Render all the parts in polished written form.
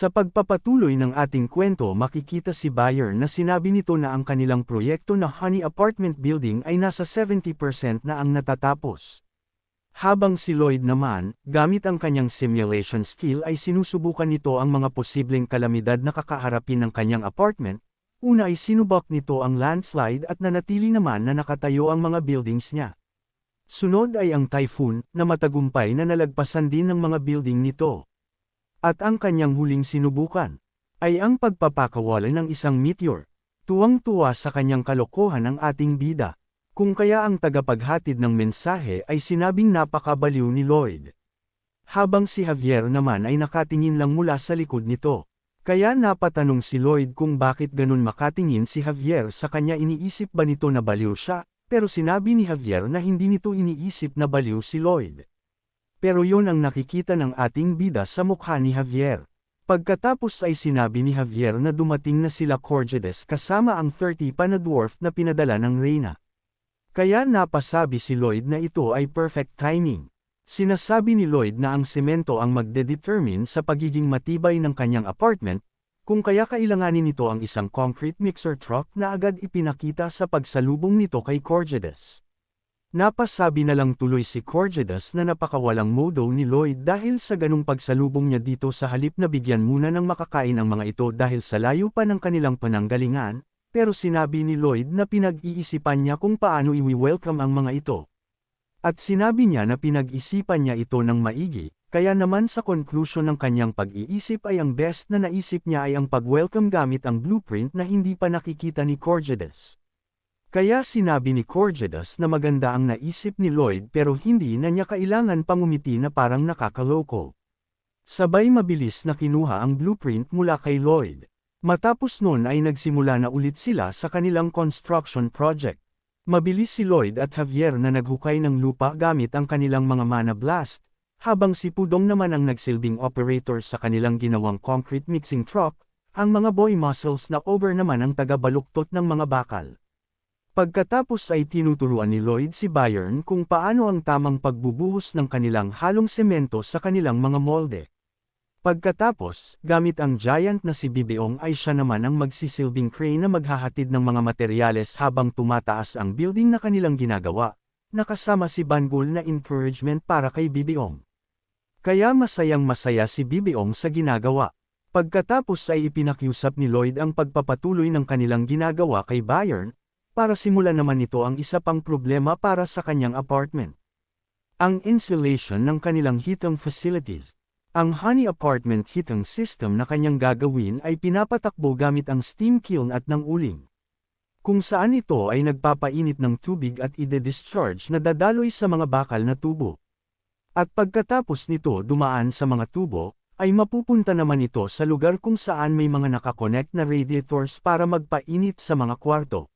Sa pagpapatuloy ng ating kwento makikita si Bayer na sinabi nito na ang kanilang proyekto na Honey Apartment Building ay nasa 70% na ang natatapos. Habang si Lloyd naman, gamit ang kanyang simulation skill ay sinusubukan nito ang mga posibleng kalamidad na kakaharapin ng kanyang apartment. Una ay sinubak nito ang landslide at nanatili naman na nakatayo ang mga buildings niya. Sunod ay ang typhoon, na matagumpay na nalagpasan din ng mga building nito. At ang kanyang huling sinubukan, ay ang pagpapakawalan ng isang meteor. Tuwang-tuwa sa kanyang kalokohan ang ating bida. Kung kaya ang tagapaghatid ng mensahe ay sinabing napakabaliw ni Lloyd. Habang si Javier naman ay nakatingin lang mula sa likod nito. Kaya napatanong si Lloyd kung bakit ganun makatingin si Javier sa kanya, iniisip ba nito na baliw siya, pero sinabi ni Javier na hindi nito iniisip na baliw si Lloyd. Pero yon ang nakikita ng ating bida sa mukha ni Javier. Pagkatapos ay sinabi ni Javier na dumating na sila Corgedes kasama ang 30 pa na dwarf na pinadala ng Reyna. Kaya napasabi si Lloyd na ito ay perfect timing. Sinasabi ni Lloyd na ang semento ang magdedetermine sa pagiging matibay ng kanyang apartment, kung kaya kailanganin nito ang isang concrete mixer truck na agad ipinakita sa pagsalubong nito kay Corgedes. Napasabi na lang tuloy si Corgedes na napakawalang modo ni Lloyd dahil sa ganung pagsalubong niya dito sa halip na bigyan muna ng makakain ang mga ito dahil sa layo pa ng kanilang pananggalingan, pero sinabi ni Lloyd na pinag-iisipan niya kung paano i-welcome ang mga ito. At sinabi niya na pinag-isipan niya ito ng maigi, kaya naman sa conclusion ng kanyang pag-iisip ay ang best na naisip niya ay ang pag-welcome gamit ang blueprint na hindi pa nakikita ni Corgedes. Kaya sinabi ni Corgedes na maganda ang naisip ni Lloyd pero hindi na niya kailangan pangumiti na parang nakakaloko. Sabay mabilis na kinuha ang blueprint mula kay Lloyd. Matapos nun ay nagsimula na ulit sila sa kanilang construction project. Mabilis si Lloyd at Javier na naghukay ng lupa gamit ang kanilang mga mana blast, habang si Pudong naman ang nagsilbing operator sa kanilang ginawang concrete mixing truck, ang mga boy muscles na over naman ang taga-baluktot ng mga bakal. Pagkatapos ay tinuturuan ni Lloyd si Bayern kung paano ang tamang pagbubuhos ng kanilang halong semento sa kanilang mga molde. Pagkatapos, gamit ang giant na si Bibeong ay siya naman ang magsisilbing crane na maghahatid ng mga materyales habang tumataas ang building na kanilang ginagawa, nakasama si Bangul na encouragement para kay Bibeong. Kaya masayang-masaya si Bibeong sa ginagawa. Pagkatapos ay ipinakiusap ni Lloyd ang pagpapatuloy ng kanilang ginagawa kay Bayern, para simulan naman ito ang isa pang problema para sa kanyang apartment. Ang insulation ng kanilang heating facilities. Ang Honey Apartment heating system na kanyang gagawin ay pinapatakbo gamit ang steam kiln at ng uling. Kung saan ito ay nagpapainit ng tubig at ide-discharge na dadaloy sa mga bakal na tubo. At pagkatapos nito dumaan sa mga tubo, ay mapupunta naman ito sa lugar kung saan may mga nakakonect na radiators para magpainit sa mga kwarto.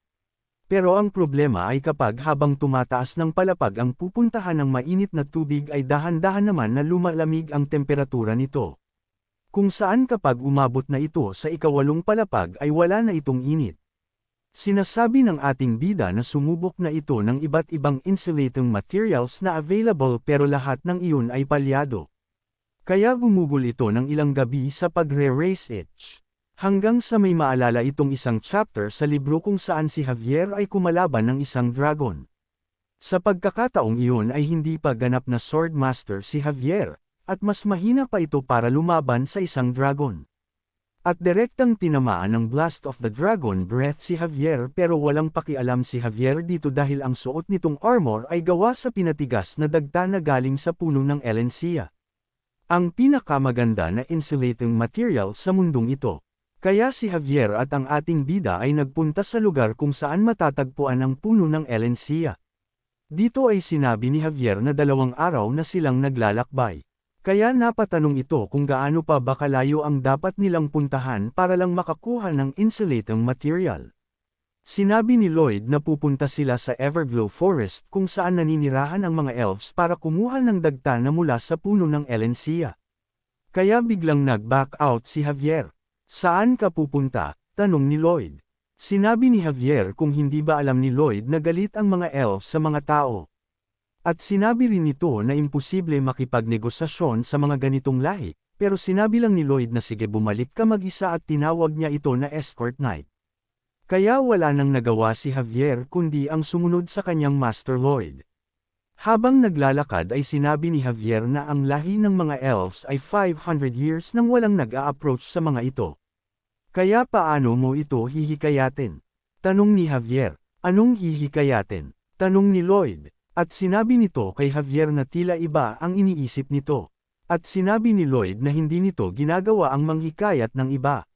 Pero ang problema ay kapag habang tumataas ng palapag ang pupuntahan ng mainit na tubig ay dahan-dahan naman na lumalamig ang temperatura nito. Kung saan kapag umabot na ito sa ika-8 palapag ay wala na itong init. Sinasabi ng ating bida na sumubok na ito ng iba't ibang insulating materials na available pero lahat ng iyon ay palyado. Kaya gumugol ito ng ilang gabi sa pagre-race itch. Hanggang sa may maalala itong isang chapter sa libro kung saan si Javier ay kumalaban ng isang dragon. Sa pagkakataong iyon ay hindi pa ganap na sword master si Javier, at mas mahina pa ito para lumaban sa isang dragon. At direktang tinamaan ng Blast of the Dragon Breath si Javier pero walang pakialam si Javier dito dahil ang suot nitong armor ay gawa sa pinatigas na dagta na galing sa puno ng Elencia. Ang pinakamaganda na insulating material sa mundong ito. Kaya si Javier at ang ating bida ay nagpunta sa lugar kung saan matatagpuan ang puno ng Elencia. Dito ay sinabi ni Javier na 2 araw na silang naglalakbay. Kaya napatanong ito kung gaano pa ba kalayo ang dapat nilang puntahan para lang makakuha ng insulating material. Sinabi ni Lloyd na pupunta sila sa Everglow Forest kung saan naninirahan ang mga elves para kumuha ng dagta na mula sa puno ng Elencia. Kaya biglang nag-back out si Javier. Saan ka pupunta? Tanong ni Lloyd. Sinabi ni Javier kung hindi ba alam ni Lloyd na galit ang mga elves sa mga tao. At sinabi rin nito na imposible makipagnegosasyon sa mga ganitong lahi, pero sinabi lang ni Lloyd na sige bumalik ka mag-isa at tinawag niya ito na escort night. Kaya wala nang nagawa si Javier kundi ang sumunod sa kanyang Master Lloyd. Habang naglalakad ay sinabi ni Javier na ang lahi ng mga elves ay 500 years nang walang nag-a-approach sa mga ito. Kaya paano mo ito hihikayatin? Tanong ni Javier. Anong hihikayatin? Tanong ni Lloyd. At sinabi nito kay Javier na tila iba ang iniisip nito. At sinabi ni Lloyd na hindi nito ginagawa ang manghikayat ng iba.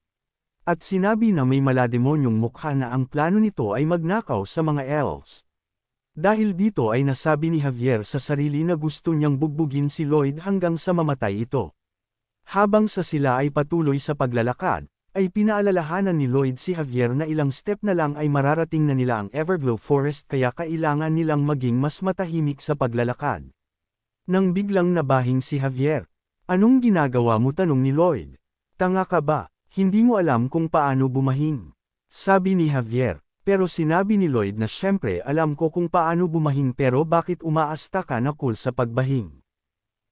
At sinabi na may malademonyong mukha na ang plano nito ay magnakaw sa mga elves. Dahil dito ay nasabi ni Javier sa sarili na gusto niyang bugbugin si Lloyd hanggang sa mamatay ito. Habang sa sila ay patuloy sa paglalakad, ay pinaalalahanan ni Lloyd si Javier na ilang step na lang ay mararating na nila ang Everglow Forest kaya kailangan nilang maging mas matahimik sa paglalakad. Nang biglang nabahing si Javier. Anong ginagawa mo? Tanong ni Lloyd. Tanga ka ba? Hindi mo alam kung paano bumahing. Sabi ni Javier. Pero sinabi ni Lloyd na syempre alam ko kung paano bumahing pero bakit umaasta ka na cool sa pagbahing.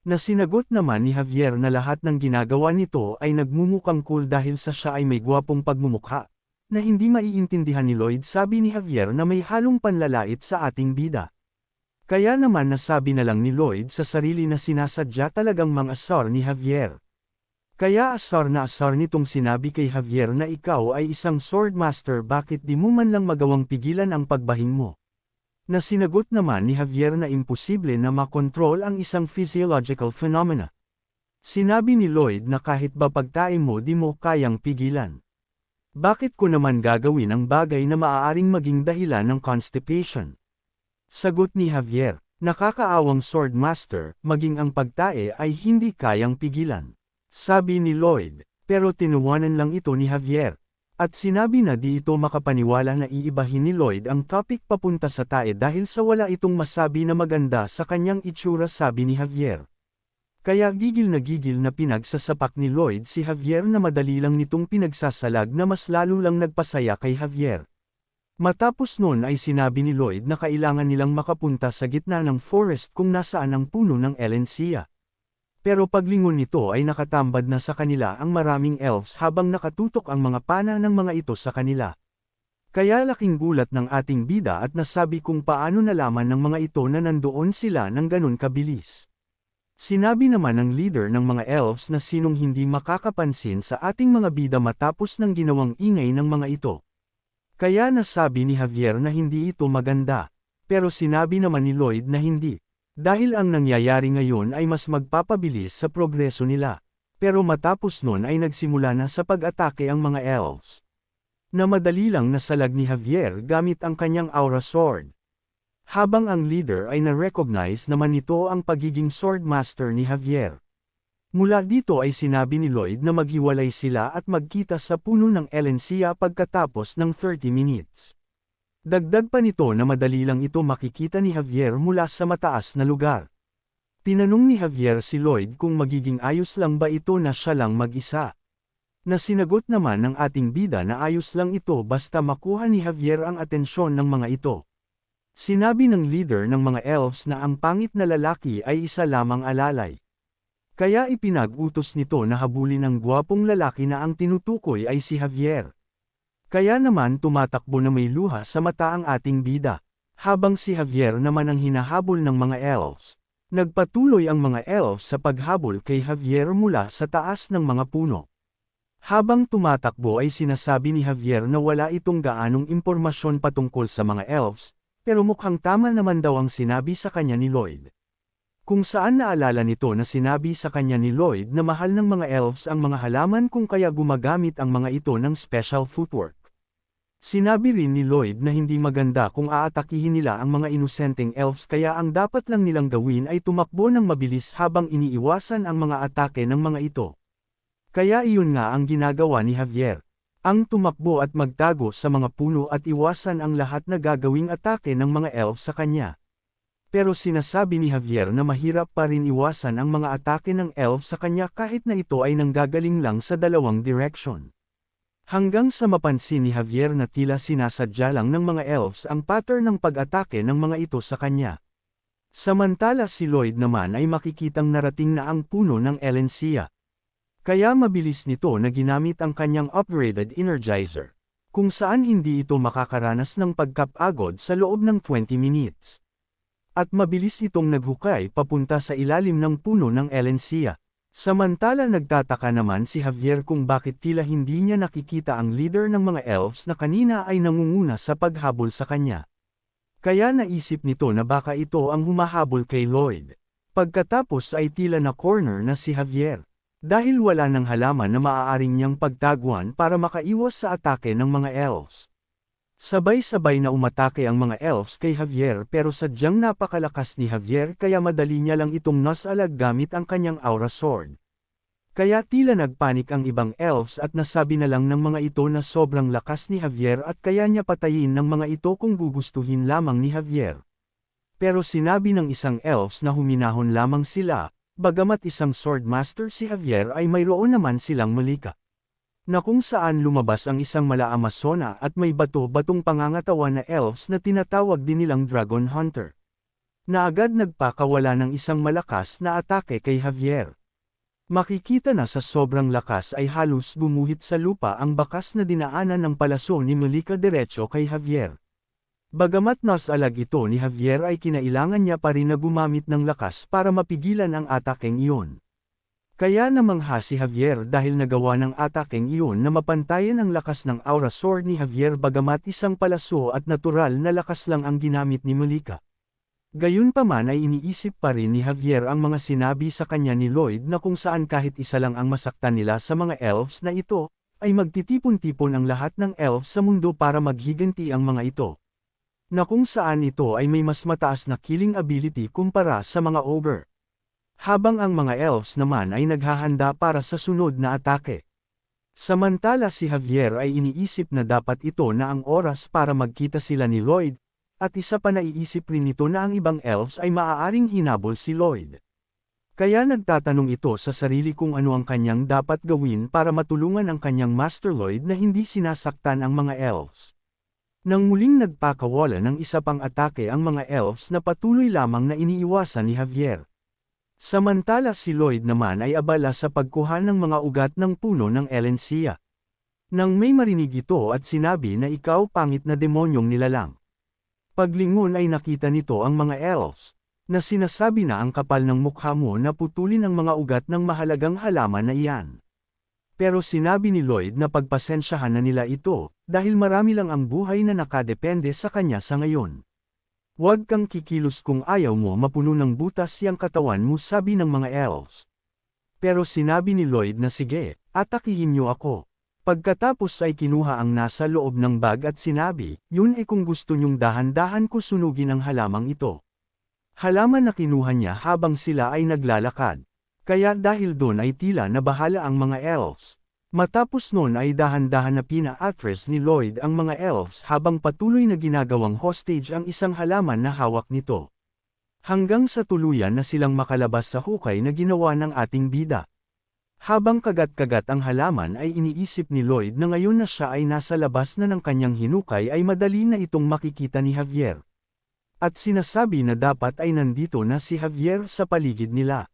Na sinagot naman ni Javier na lahat ng ginagawa nito ay nagmumukhang cool dahil sa siya ay may gwapong pagmumukha. Na hindi maiintindihan ni Lloyd sabi ni Javier na may halong panlalait sa ating bida. Kaya naman nasabi na lang ni Lloyd sa sarili na sinasadya talagang mang-asar ni Javier. Kaya asar na asar nitong sinabi kay Javier na ikaw ay isang swordmaster bakit di mo man lang magawang pigilan ang pagbahing mo. Na sinagot naman ni Javier na imposible na makontrol ang isang physiological phenomena. Sinabi ni Lloyd na kahit ba pagtae mo di mo kayang pigilan. Bakit ko naman gagawin ang bagay na maaaring maging dahilan ng constipation? Sagot ni Javier, nakakaawang swordmaster, maging ang pagtae ay hindi kayang pigilan. Sabi ni Lloyd, pero tinuwanan lang ito ni Javier. At sinabi na di ito makapaniwala na iibahin ni Lloyd ang topic papunta sa tae dahil sa wala itong masabi na maganda sa kanyang itsura sabi ni Javier. Kaya gigil na pinagsasapak ni Lloyd si Javier na madali lang nitong pinagsasalag na mas lalo lang nagpasaya kay Javier. Matapos nun ay sinabi ni Lloyd na kailangan nilang makapunta sa gitna ng forest kung nasaan ang puno ng Elencia. Pero paglingon nito ay nakatambad na sa kanila ang maraming elves habang nakatutok ang mga pana ng mga ito sa kanila. Kaya laking gulat ng ating bida at nasabi kung paano nalaman ng mga ito na nandoon sila ng ganun kabilis. Sinabi naman ng leader ng mga elves na sinong hindi makakapansin sa ating mga bida matapos ng ginawang ingay ng mga ito. Kaya nasabi ni Javier na hindi ito maganda. Pero sinabi naman ni Lloyd na hindi. Dahil ang nangyayari ngayon ay mas magpapabilis sa progreso nila. Pero matapos nun ay nagsimula na sa pag-atake ang mga elves. Na madali lang nasalag ni Javier gamit ang kanyang aura sword. Habang ang leader ay na-recognize naman nito ang pagiging swordmaster ni Javier. Mula dito ay sinabi ni Lloyd na maghiwalay sila at magkita sa puno ng Elencia pagkatapos ng 30 minutes. Dagdag pa nito na madali lang ito makikita ni Javier mula sa mataas na lugar. Tinanong ni Javier si Lloyd kung magiging ayos lang ba ito na siya lang mag-isa. Na sinagot naman ng ating bida na ayos lang ito basta makuha ni Javier ang atensyon ng mga ito. Sinabi ng leader ng mga elves na ang pangit na lalaki ay isa lamang alalay. Kaya ipinag-utos nito na habulin ang gwapong lalaki na ang tinutukoy ay si Javier. Kaya naman tumatakbo na may luha sa mata ang ating bida. Habang si Javier naman ang hinahabol ng mga elves. Nagpatuloy ang mga elves sa paghabol kay Javier mula sa taas ng mga puno. Habang tumatakbo ay sinasabi ni Javier na wala itong gaanong impormasyon patungkol sa mga elves, pero mukhang tama naman daw ang sinabi sa kanya ni Lloyd. Kung saan naalala nito na sinabi sa kanya ni Lloyd na mahal ng mga elves ang mga halaman kung kaya gumagamit ang mga ito ng special footwork. Sinabi rin ni Lloyd na hindi maganda kung aatakihin nila ang mga inosenteng elves kaya ang dapat lang nilang gawin ay tumakbo ng mabilis habang iniiwasan ang mga atake ng mga ito. Kaya iyon nga ang ginagawa ni Javier. Ang tumakbo at magtago sa mga puno at iwasan ang lahat na gagawing atake ng mga elves sa kanya. Pero sinasabi ni Javier na mahirap pa rin iwasan ang mga atake ng elves sa kanya kahit na ito ay nanggagaling lang sa dalawang direksyon. Hanggang sa mapansin ni Javier na tila sinasadya lang ng mga elves ang pattern ng pag-atake ng mga ito sa kanya. Samantala si Lloyd naman ay makikitang narating na ang puno ng Elencia. Kaya mabilis nito na ginamit ang kanyang upgraded Energizer, kung saan hindi ito makakaranas ng pagkapagod sa loob ng 20 minutes. At mabilis itong naghukay papunta sa ilalim ng puno ng Elencia. Samantala nagtataka naman si Javier kung bakit tila hindi niya nakikita ang leader ng mga elves na kanina ay nangunguna sa paghabol sa kanya. Kaya naisip nito na baka ito ang humahabol kay Lloyd. Pagkatapos ay tila na corner na si Javier. Dahil wala ng halaman na maaaring niyang pagtaguan para makaiwas sa atake ng mga elves. Sabay-sabay na umatake ang mga elves kay Javier pero sadyang napakalakas ni Javier kaya madali niya lang itong nasalag gamit ang kanyang aura sword. Kaya tila nagpanik ang ibang elves at nasabi na lang ng mga ito na sobrang lakas ni Javier at kaya niya patayin ng mga ito kung gugustuhin lamang ni Javier. Pero sinabi ng isang elves na huminahon lamang sila, bagamat isang sword master si Javier ay mayroon naman silang malika. Na kung saan lumabas ang isang mala-Amazona at may bato-batong pangangatawan na elves na tinatawag din nilang Dragon Hunter. Na agad nagpakawala ng isang malakas na atake kay Javier. Makikita na sa sobrang lakas ay halos gumuhit sa lupa ang bakas na dinaanan ng palaso ni Malika diretso kay Javier. Bagamat nasalag ito ni Javier ay kinailangan niya pa rin na gumamit ng lakas para mapigilan ang atakeng iyon. Kaya namangha si Javier dahil nagawa ng atakeng iyon na mapantayan ang lakas ng aura sword ni Javier bagamat isang palaso at natural na lakas lang ang ginamit ni Malika. Gayunpaman ay iniisip pa rin ni Javier ang mga sinabi sa kanya ni Lloyd na kung saan kahit isa lang ang masaktan nila sa mga elves na ito, ay magtitipon-tipon ang lahat ng elves sa mundo para maghiganti ang mga ito. Na kung saan ito ay may mas mataas na killing ability kumpara sa mga ogre. Habang ang mga elves naman ay naghahanda para sa sunod na atake. Samantala si Javier ay iniisip na dapat ito na ang oras para magkita sila ni Lloyd, at isa pa naiisip rin nito na ang ibang elves ay maaaring hinabol si Lloyd. Kaya nagtatanong ito sa sarili kung ano ang kanyang dapat gawin para matulungan ang kanyang Master Lloyd na hindi sinasaktan ang mga elves. Nang muling nagpakawala ng isa pang atake ang mga elves na patuloy lamang na iniiwasan ni Javier. Samantala si Lloyd naman ay abala sa pagkuha ng mga ugat ng puno ng Elencia. Nang may marinig ito at sinabi na ikaw pangit na demonyong nilalang. Paglingon ay nakita nito ang mga elves, na sinasabi na ang kapal ng mukha mo na putulin ang mga ugat ng mahalagang halaman na iyan. Pero sinabi ni Lloyd na pagpasensyahan na nila ito, dahil marami lang ang buhay na nakadepende sa kanya sa ngayon. Huwag kang kikilos kung ayaw mo mapuno ng butas yang katawan mo sabi ng mga elves. Pero sinabi ni Lloyd na sige, atakihin niyo ako. Pagkatapos ay kinuha ang nasa loob ng bag at sinabi, yun kung gusto niyong dahan-dahan ko sunugin ang halamang ito. Halaman na kinuha niya habang sila ay naglalakad. Kaya dahil doon ay tila na bahala ang mga elves. Matapos noon ay dahan-dahan na pina-atras ni Lloyd ang mga elves habang patuloy na ginagawang hostage ang isang halaman na hawak nito. Hanggang sa tuluyan na silang makalabas sa hukay na ginawa ng ating bida. Habang kagat-kagat ang halaman ay iniisip ni Lloyd na ngayon na siya ay nasa labas na ng kanyang hinukay ay madali na itong makikita ni Javier. At sinasabi na dapat ay nandito na si Javier sa paligid nila.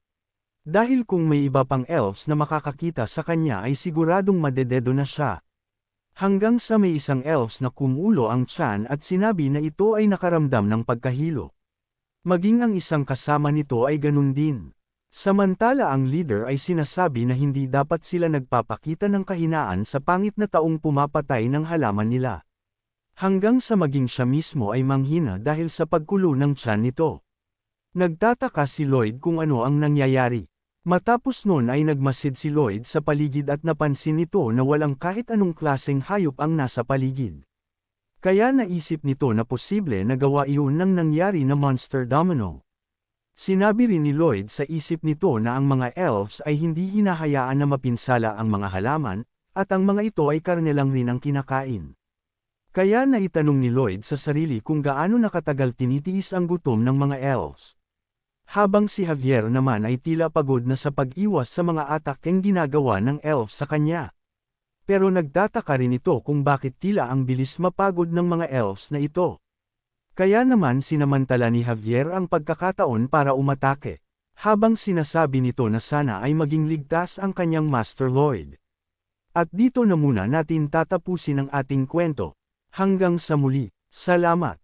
Dahil kung may iba pang elves na makakakita sa kanya ay siguradong madededo na siya. Hanggang sa may isang elves na kumulo ang tiyan at sinabi na ito ay nakaramdam ng pagkahilo. Maging ang isang kasama nito ay ganun din. Samantala ang leader ay sinasabi na hindi dapat sila nagpapakita ng kahinaan sa pangit na taong pumapatay ng halaman nila. Hanggang sa maging siya mismo ay manghina dahil sa pagkulo ng tiyan nito. Nagtataka si Lloyd kung ano ang nangyayari. Matapos noon ay nagmasid si Lloyd sa paligid at napansin nito na walang kahit anong klaseng hayop ang nasa paligid. Kaya naisip nito na posible na gawa iyon ng nangyari na monster domino. Sinabi rin ni Lloyd sa isip nito na ang mga elves ay hindi hinahayaan na mapinsala ang mga halaman, at ang mga ito ay karne lang rin ang kinakain. Kaya naitanong ni Lloyd sa sarili kung gaano nakatagal tinitiis ang gutom ng mga elves. Habang si Javier naman ay tila pagod na sa pag-iwas sa mga atakeng ginagawa ng elves sa kanya. Pero nagtataka rin ito kung bakit tila ang bilis mapagod ng mga elves na ito. Kaya naman sinamantala ni Javier ang pagkakataon para umatake. Habang sinasabi nito na sana ay maging ligtas ang kanyang Master Lloyd. At dito na muna natin tatapusin ang ating kwento. Hanggang sa muli, salamat.